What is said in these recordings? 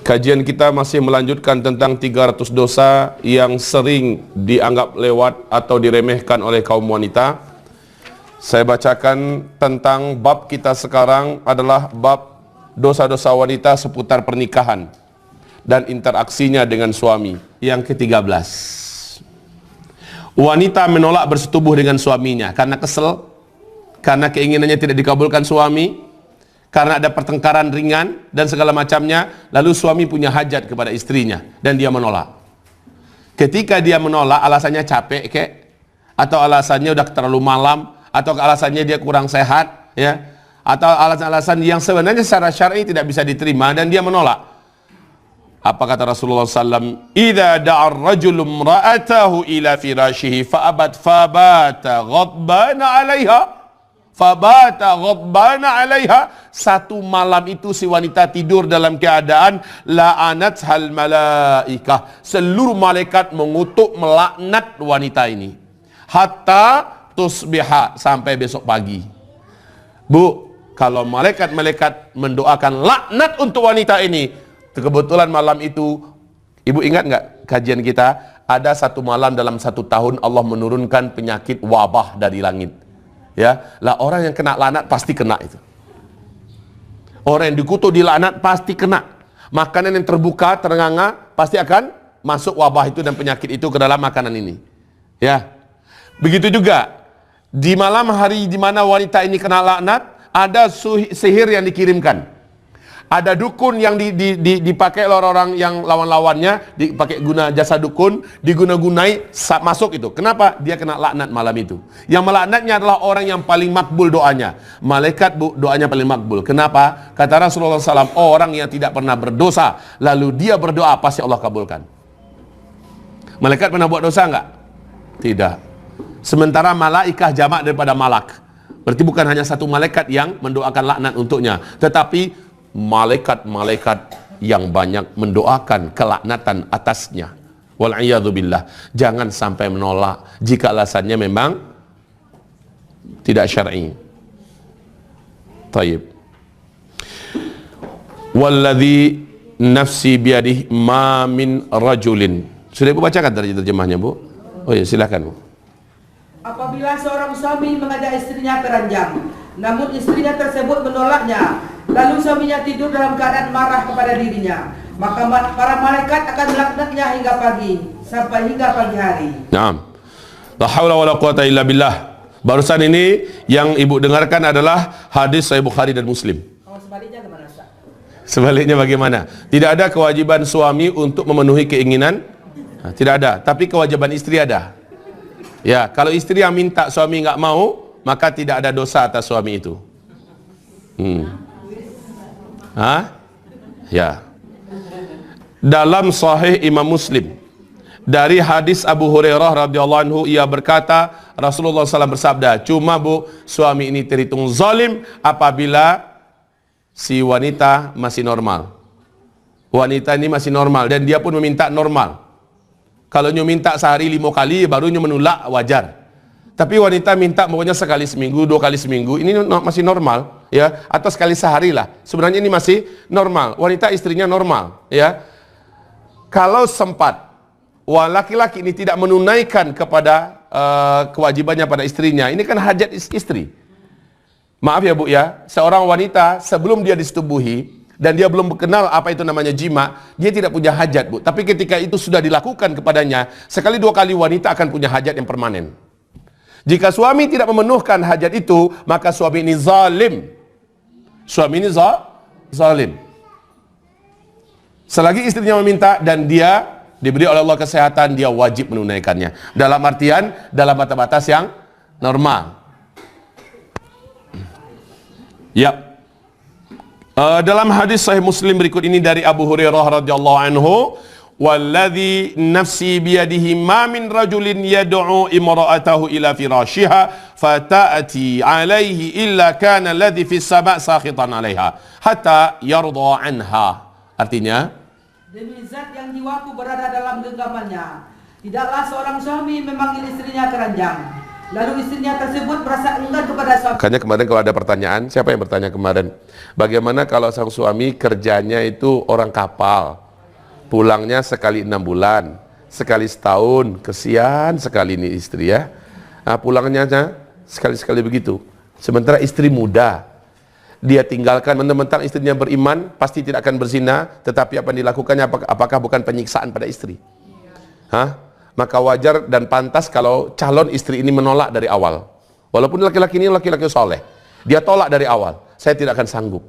Kajian kita masih melanjutkan tentang 300 dosa yang sering dianggap lewat atau diremehkan oleh kaum wanita. Saya bacakan tentang bab kita sekarang adalah bab dosa-dosa wanita seputar pernikahan dan interaksinya dengan suami. Yang ke-13. Wanita menolak bersetubuh dengan suaminya karena kesel, karena keinginannya tidak dikabulkan suami, karena ada pertengkaran ringan dan segala macamnya. Lalu suami punya hajat kepada istrinya dan dia menolak. Ketika dia menolak, alasannya capek kek, atau alasannya udah terlalu malam, atau alasannya dia kurang sehat, ya, atau alasan-alasan yang sebenarnya secara syar'i tidak bisa diterima, dan dia menolak. Apa kata Rasulullah SAW? Idza da'a ar-rajulu imra'atahu ila firashihi fa'abat fabata ghadbana 'alaiha. Fabata ghadbana 'alaiha. Satu malam itu si wanita tidur dalam keadaan la'anathal malaikah. Seluruh malaikat mengutuk melaknat wanita ini. Hatta tusbiha, sampai besok pagi. Bu, kalau malaikat-malaikat mendoakan laknat untuk wanita ini, kebetulan malam itu, ibu ingat nggak kajian kita? Ada satu malam dalam satu tahun Allah menurunkan penyakit wabah dari langit. Ya, lah orang yang kena laknat pasti kena itu. Orang yang dikutuk dilaknat pasti kena. Makanan yang terbuka, terenganga, pasti akan masuk wabah itu dan penyakit itu ke dalam makanan ini. Ya, begitu juga di malam hari di mana wanita ini kena laknat, ada sihir yang dikirimkan. Ada dukun yang dipakai oleh orang-orang yang lawan-lawannya, dipakai guna jasa dukun, diguna-gunai masuk itu. Kenapa? Dia kena laknat malam itu. Yang melaknatnya adalah orang yang paling makbul doanya. Malaikat, bu, doanya paling makbul. Kenapa? Kata Rasulullah SAW, orang yang tidak pernah berdosa, lalu dia berdoa, pasti Allah kabulkan. Malaikat pernah buat dosa enggak? Tidak. Sementara malaikah jamak daripada malak. Berarti bukan hanya satu malaikat yang mendoakan laknat untuknya, tetapi malaikat-malaikat yang banyak mendoakan kelaknatan atasnya. Wal'iyadzubillah. Jangan sampai menolak jika alasannya memang tidak syar'i. Taib. Walladzi nafsi biyadihi ma min rajulin. Sudah ibu bacakan tadi terjemahnya, Bu? Oh ya, silakan, Bu. Apabila seorang suami mengajak istrinya ke ranjang, namun istrinya tersebut menolaknya, lalu suaminya tidur dalam keadaan marah kepada dirinya, maka para malaikat akan melaknatnya hingga pagi, sampai hingga pagi hari. Naam. La haula wala quwata illa billah. Barusan ini yang ibu dengarkan adalah hadis Sahih Bukhari dan Muslim. Kalau sebaliknya gimana, Ustaz? Sebaliknya bagaimana? Tidak ada kewajiban suami untuk memenuhi keinginan. Nah, tidak ada, tapi kewajiban istri ada. Ya, kalau istri yang minta suami nggak mau, maka tidak ada dosa atas suami itu. Ya. Dalam Sahih Imam Muslim dari hadis Abu Hurairah radhiyallahu anhu, ia berkata, Rasulullah SAW bersabda, cuma bu, suami ini terhitung zalim apabila si wanita masih normal. Wanita ini masih normal dan dia pun meminta normal. Kalau nyu minta sehari 5 kali, baru nyu menolak, wajar. Tapi wanita minta pokoknya sekali seminggu, 2 kali seminggu, ini masih normal, ya, atau sekali sehari lah. Sebenarnya ini masih normal. Wanita istrinya normal, ya. Kalau sempat laki-laki ini tidak menunaikan kepada kewajibannya pada istrinya, ini kan hajat istri. Maaf ya bu ya, seorang wanita sebelum dia disetubuhi dan dia belum kenal apa itu namanya jima, dia tidak punya hajat bu. Tapi ketika itu sudah dilakukan kepadanya, sekali 2 kali wanita akan punya hajat yang permanen. Jika suami tidak memenuhkan hajat itu, maka suami ini zalim. Suami ini zalim. Selagi istrinya meminta dan dia diberi oleh Allah kesehatan, dia wajib menunaikannya. Dalam artian, dalam batas-batas yang normal. Ya. Dalam hadis Sahih Muslim berikut ini dari Abu Hurairah radhiyallahu anhu, walladzi nafsi biyadihi ma min rajulin yad'u imra'atahu ila firashiha fata'ati alaihi illa kana alladhi fis sama' sakhitan 'alaiha hatta yarda anha. Artinya, demi zat yang jiwaku berada dalam genggamannya, tidaklah seorang suami memanggil istrinya ke ranjang, Lalu istrinya tersebut merasa enggan kepada suami. Makanya kemarin kalau ada pertanyaan, siapa yang bertanya kemarin? Bagaimana kalau sang suami kerjanya itu orang kapal, pulangnya sekali 6 bulan, sekali setahun, kesian sekali ini istri ya. Nah, pulangnya sekali-sekali begitu. Sementara istri muda, dia tinggalkan mentang-mentang istrinya beriman, pasti tidak akan berzina, tetapi apa yang dilakukannya apakah bukan penyiksaan pada istri? Hah? Maka wajar dan pantas kalau calon istri ini menolak dari awal. Walaupun laki-laki ini laki-laki soleh, dia tolak dari awal. Saya tidak akan sanggup.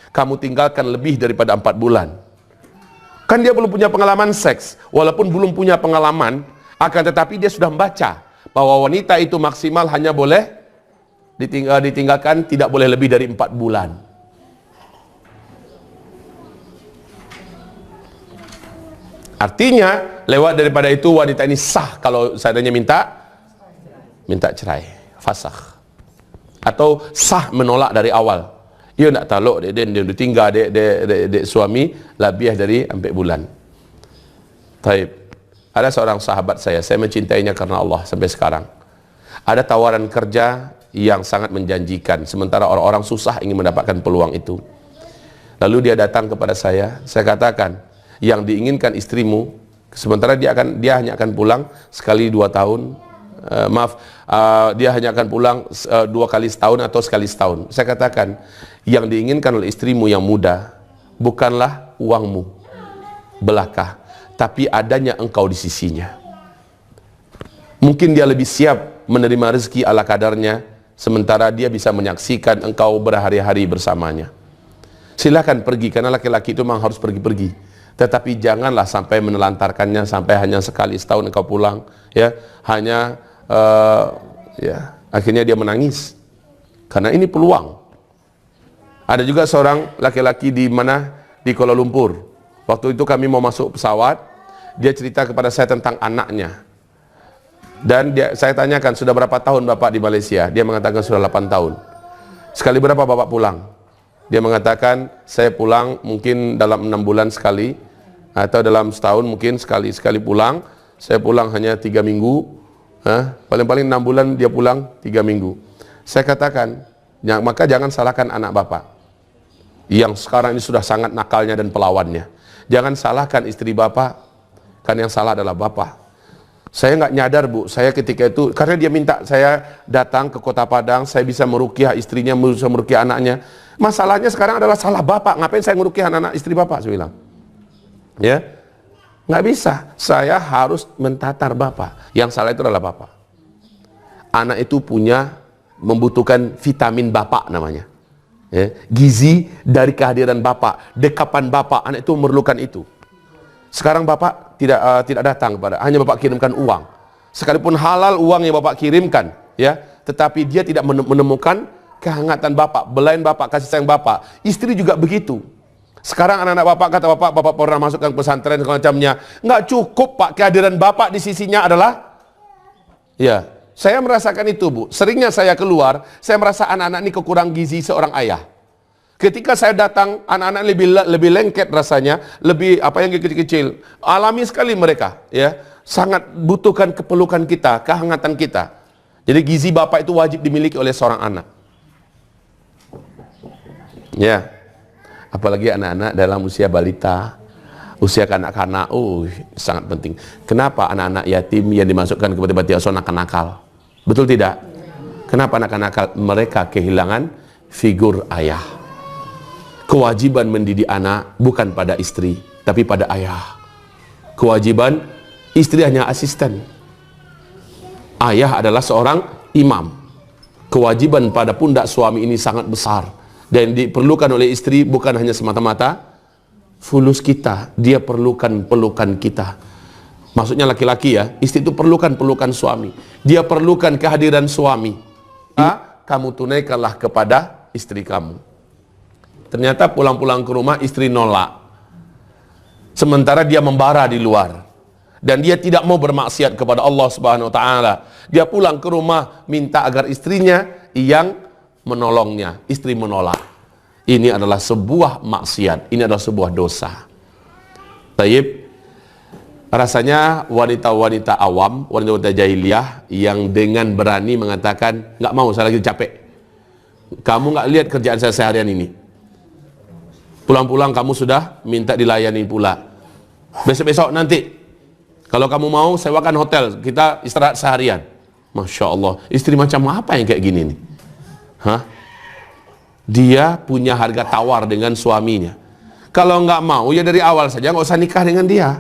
Kamu tinggalkan lebih daripada 4 bulan. Kan dia belum punya pengalaman seks. Walaupun belum punya pengalaman, akan tetapi dia sudah membaca bahwa wanita itu maksimal hanya boleh ditinggalkan, tidak boleh lebih dari 4 bulan. Artinya, lewat daripada itu wanita ini sah kalau seandainya minta cerai, fasakh. Atau sah menolak dari awal. Ia nak taluk dia tinggal dek suami lebih dari 4 bulan. Taib. Ada seorang sahabat saya mencintainya karena Allah sampai sekarang. Ada tawaran kerja yang sangat menjanjikan, sementara orang-orang susah ingin mendapatkan peluang itu. Lalu dia datang kepada saya katakan, yang diinginkan istrimu, sementara dia hanya akan pulang sekali 2 tahun, dia hanya akan pulang 2 kali setahun atau sekali setahun. Saya katakan, yang diinginkan oleh istrimu yang muda bukanlah uangmu belaka, tapi adanya engkau di sisinya. Mungkin dia lebih siap menerima rezeki ala kadarnya, sementara dia bisa menyaksikan engkau berhari-hari bersamanya. Silakan pergi, karena laki-laki itu memang harus pergi-pergi. Tetapi janganlah sampai menelantarkannya sampai hanya sekali setahun engkau pulang, ya, hanya akhirnya dia menangis karena ini peluang. Ada juga seorang laki-laki di Kuala Lumpur. Waktu itu kami mau masuk pesawat, dia cerita kepada saya tentang anaknya. Dan saya tanyakan, sudah berapa tahun bapak di Malaysia? Dia mengatakan sudah 8 tahun. Sekali berapa bapak pulang? Dia mengatakan, saya pulang mungkin dalam 6 bulan sekali, atau dalam setahun mungkin sekali pulang. Saya pulang hanya 3 minggu, paling-paling 6 bulan dia pulang 3 minggu. Saya katakan, maka jangan salahkan anak bapak, yang sekarang ini sudah sangat nakalnya dan pelawannya. Jangan salahkan istri bapak, kan yang salah adalah bapak. Saya nggak nyadar bu, saya ketika itu, karena dia minta saya datang ke Kota Padang, saya bisa meruqyah istrinya, bisa meruqyah anaknya. Masalahnya sekarang adalah salah bapak. Ngapain saya meruqyah anak istri bapak? Saya bilang, ya, nggak bisa. Saya harus mentatar bapak. Yang salah itu adalah bapak. Anak itu membutuhkan vitamin bapak namanya. Ya, gizi dari kehadiran bapak, dekapan bapak. Anak itu memerlukan itu. Sekarang bapak tidak datang hanya bapak kirimkan uang. Sekalipun halal uang yang bapak kirimkan, ya, tetapi dia tidak menemukan kehangatan bapak, belain bapak, kasih sayang bapak. Istri juga begitu. Sekarang anak-anak bapak kata bapak pernah masukkan pesantren semacamnya. Nggak cukup pak, kehadiran bapak di sisinya adalah, ya, saya merasakan itu bu. Seringnya saya keluar, saya merasa anak-anak ini kekurang gizi seorang ayah. Ketika saya datang, anak-anak lebih lengket rasanya, lebih apa yang kecil-kecil. Alami sekali mereka, ya, sangat butuhkan kepelukan kita, kehangatan kita. Jadi gizi bapak itu wajib dimiliki oleh seorang anak. Ya, apalagi anak-anak dalam usia balita, usia kanak-kanak, sangat penting. Kenapa anak-anak yatim yang dimasukkan ke panti asuhan nakal? Betul tidak? Kenapa anak-anak mereka kehilangan figur ayah? Kewajiban mendidik anak bukan pada istri, tapi pada ayah. Kewajiban istri hanya asisten. Ayah adalah seorang imam. Kewajiban pada pundak suami ini sangat besar. Dan diperlukan oleh istri bukan hanya semata-mata fulus kita, dia perlukan pelukan kita. Maksudnya laki-laki ya, istri itu perlukan pelukan suami. Dia perlukan kehadiran suami. Kamu tunaikanlah kepada istri kamu. Ternyata pulang-pulang ke rumah istri nolak. Sementara dia membara di luar. Dan dia tidak mau bermaksiat kepada Allah Subhanahu wa taala. Dia pulang ke rumah minta agar istrinya yang menolongnya. Istri menolak. Ini adalah sebuah maksiat, ini adalah sebuah dosa. Taib. rasanya wanita-wanita awam, wanita-wanita jahiliyah yang dengan berani mengatakan, nggak mau, saya lagi capek. Kamu nggak lihat kerjaan saya seharian ini. Pulang-pulang kamu sudah minta dilayani pula. Besok-besok nanti, kalau kamu mau sewakan hotel, kita istirahat seharian. Masya Allah, istri macam apa yang kayak gini nih? Hah? Dia punya harga tawar dengan suaminya. Kalau nggak mau, ya dari awal saja nggak usah nikah dengan dia.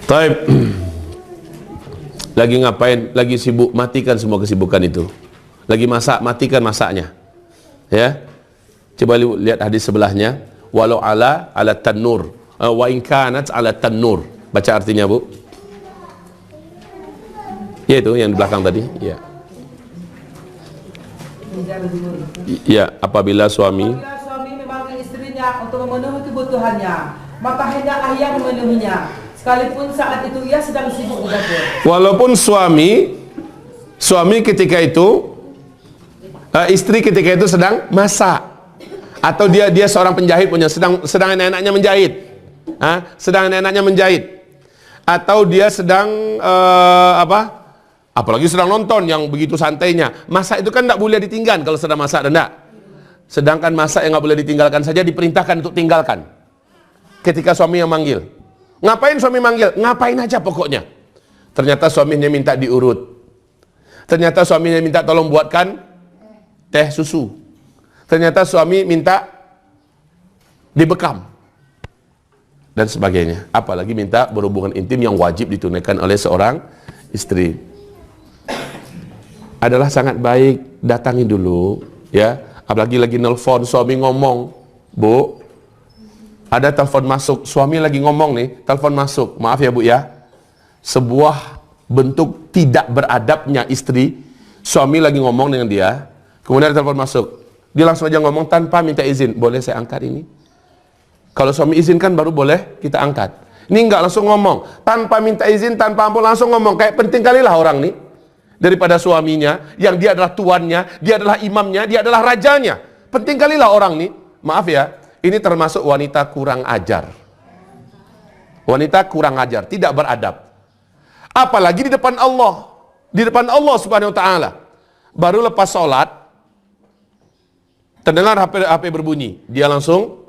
Taib. Lagi ngapain? Lagi sibuk, matikan semua kesibukan itu. Lagi masak, matikan masaknya. Ya. Coba lihat hadis sebelahnya. Walau ala tannur, wa in kanat ala tannur. Baca artinya, Bu. Ya, itu yang di belakang tadi. Ya. Ya, apabila suami memanggil istrinya untuk memenuhi kebutuhannya, maka hendaklah ia memenuhinya, sekalipun saat itu ia sedang sibuk di dapur. Walaupun suami ketika itu, istri ketika itu sedang masak, atau dia seorang penjahit punya, sedang enak-enaknya menjahit, sedang enak-enaknya menjahit, atau dia sedang apalagi sedang nonton yang begitu santainya. Masak itu kan tidak boleh ditinggalkan kalau sedang masak, enggak. Sedangkan masak yang nggak boleh ditinggalkan saja diperintahkan untuk tinggalkan. Ketika suami yang manggil, ngapain suami manggil? Ngapain aja pokoknya. Ternyata suaminya minta diurut. Ternyata suaminya minta tolong buatkan teh susu. Ternyata suami minta dibekam dan sebagainya. Apalagi minta berhubungan intim yang wajib ditunaikan oleh seorang istri. Adalah sangat baik, datangi dulu, ya. Apalagi lagi nelpon, suami ngomong, Bu, ada telepon masuk, suami lagi ngomong nih, telepon masuk, maaf ya Bu ya, sebuah bentuk tidak beradabnya istri, suami lagi ngomong dengan dia, kemudian ada telepon masuk, dia langsung aja ngomong tanpa minta izin, boleh saya angkat ini? Kalau suami izinkan baru boleh kita angkat. Ini enggak, langsung ngomong, tanpa minta izin, tanpa ampun, langsung ngomong, kayak penting kali lah orang nih, daripada suaminya, yang dia adalah tuannya, dia adalah imamnya, dia adalah rajanya. Penting kali lah orang nih, maaf ya, ini termasuk wanita kurang ajar. Wanita kurang ajar, tidak beradab. Apalagi di depan Allah. Di depan Allah Subhanahu wa ta'ala. Baru lepas sholat, terdengar HP berbunyi. Dia langsung,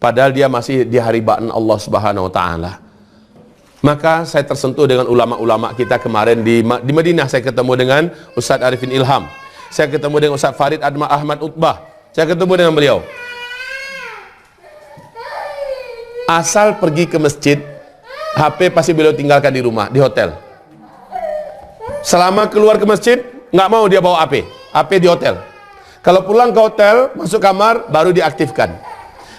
padahal dia masih di hari ba'an Allah Subhanahu wa ta'ala. Maka saya tersentuh dengan ulama-ulama kita kemarin di Madinah. Saya ketemu dengan Ustaz Arifin Ilham. Saya ketemu dengan Ustaz Farid Ahmad Utbah. Saya ketemu dengan beliau. Asal pergi ke masjid, HP pasti beliau tinggalkan di rumah, di hotel. Selama keluar ke masjid, nggak mau dia bawa HP. HP di hotel. Kalau pulang ke hotel, masuk kamar, baru diaktifkan.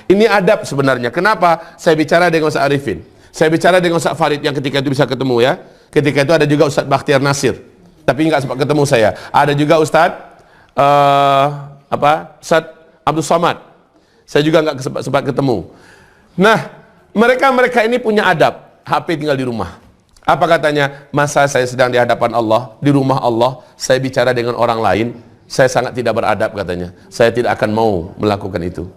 Ini adab sebenarnya. Kenapa? Saya bicara dengan Ustaz Arifin. Saya bicara dengan Ustaz Farid yang ketika itu bisa ketemu ya. Ketika itu ada juga Ustaz Bakhtiar Nasir. Tapi nggak sempat ketemu saya. Ada juga Ustaz Ustaz Abdul Somad. Saya juga nggak sempat ketemu. Nah, mereka ini punya adab. HP tinggal di rumah. Apa katanya? Masa saya sedang di hadapan Allah, di rumah Allah, saya bicara dengan orang lain, saya sangat tidak beradab katanya. Saya tidak akan mau melakukan itu.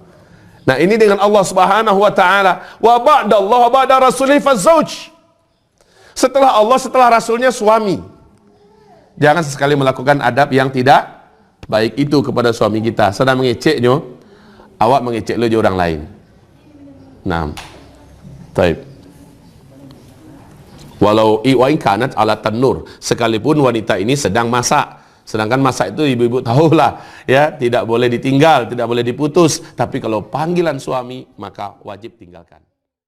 Nah, ini dengan Allah Subhanahu wa ta'ala. Wa ba'dallah wa ba'da rasulih fazauj. Setelah Allah, setelah Rasulnya suami. Jangan sesekali melakukan adab yang tidak baik itu kepada suami kita. Sedang mengeceknya, awak mengecek lo orang lain. Nah, taib. Walau in kanat ala tannur, sekalipun wanita ini sedang masak. Sedangkan masak itu ibu-ibu tahulah, ya, tidak boleh ditinggal, tidak boleh diputus. Tapi kalau panggilan suami, maka wajib tinggalkan.